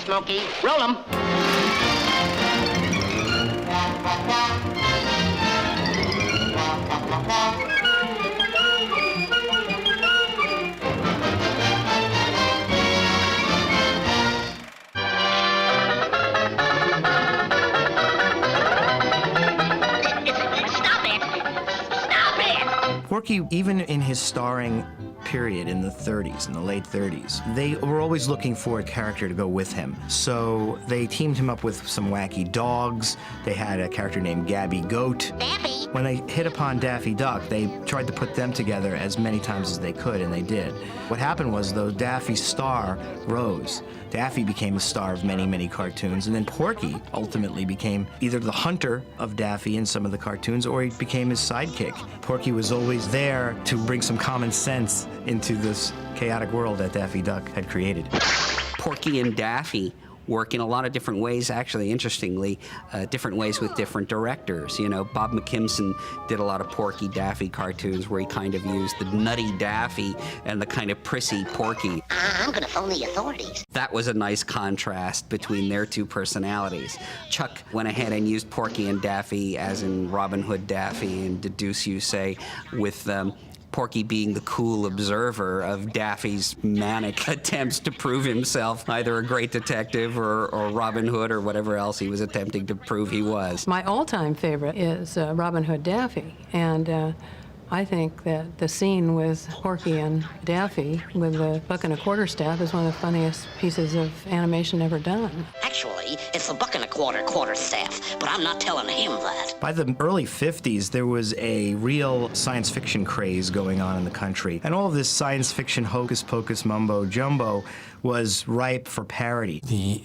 Smokey. Roll 'em. Porky, even in his starring period in the 30s, in the late 30s, they were always looking for a character to go with him. So they teamed him up with some wacky dogs. They had a character named Gabby Goat. Daffy. When they hit upon Daffy Duck, they tried to put them together as many times as they could, and they did. What happened was, though, Daffy's star rose. Daffy became a star of many, many cartoons, and then Porky ultimately became either the hunter of Daffy in some of the cartoons, or he became his sidekick. Porky was always there to bring some common sense into this chaotic world that Daffy Duck had created. Porky and Daffy work in a lot of different ways, actually, interestingly, different ways with different directors. You know, Bob McKimson did a lot of Porky Daffy cartoons where he kind of used the nutty Daffy and the kind of prissy Porky. I'm gonna phone the authorities. That was a nice contrast between their two personalities. Chuck went ahead and used Porky and Daffy, as in Robin Hood Daffy and Deduce You Say, with Porky being the cool observer of Daffy's manic attempts to prove himself either a great detective or Robin Hood or whatever else he was attempting to prove he was. My all-time favorite is Robin Hood Daffy, and I think that the scene with Porky and Daffy with the buck and a quarter staff is one of the funniest pieces of animation ever done. Actually, it's the buck and a quarter staff, but I'm not telling him that. By the early 50s, there was a real science fiction craze going on in the country, and all of this science fiction hocus pocus mumbo jumbo was ripe for parody. The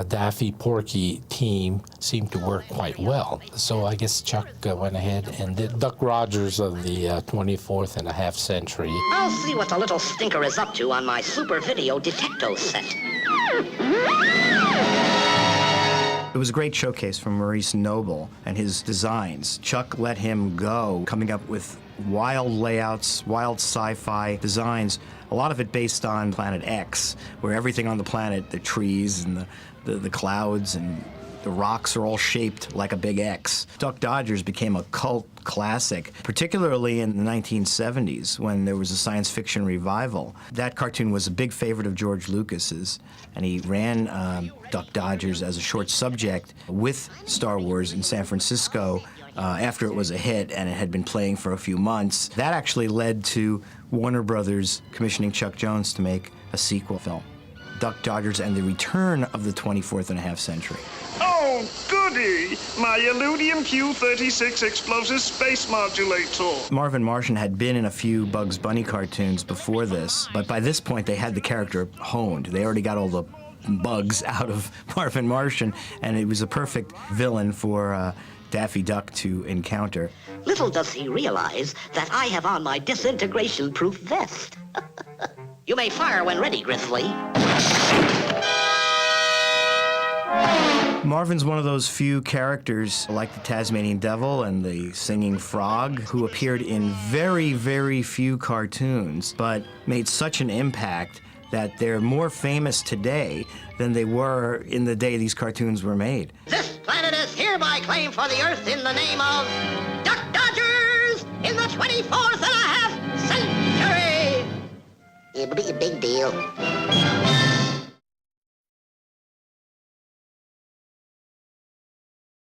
Daffy Porky team seemed to work quite well. So I guess Chuck went ahead and did Duck Rogers of the 24th and a half century. I'll see what the little stinker is up to on my super video detecto set. It was a great showcase from Maurice Noble and his designs. Chuck let him go, coming up with wild layouts, wild sci-fi designs, a lot of it based on Planet X, where everything on the planet, the trees and the clouds and the rocks are all shaped like a big X. Duck Dodgers became a cult classic, particularly in the 1970s when there was a science fiction revival. That cartoon was a big favorite of George Lucas's, and he ran Duck Dodgers as a short subject with Star Wars in San Francisco after it was a hit and it had been playing for a few months. That actually led to Warner Brothers commissioning Chuck Jones to make a sequel film, Duck Dodgers and the Return of the 24th and a half century. Oh, goody! My Illudium Q-36 explosive space modulator. Marvin Martian had been in a few Bugs Bunny cartoons before this, but by this point they had the character honed. They already got all the bugs out of Marvin Martian, and it was a perfect villain for Daffy Duck to encounter. Little does he realize that I have on my disintegration-proof vest. You may fire when ready, Grizzly. Marvin's one of those few characters, like the Tasmanian Devil and the Singing Frog, who appeared in very, very few cartoons, but made such an impact that they're more famous today than they were in the day these cartoons were made. This planet is hereby claimed for the Earth in the name of Duck Dodgers in the 24th and a half century. It'll be a big deal.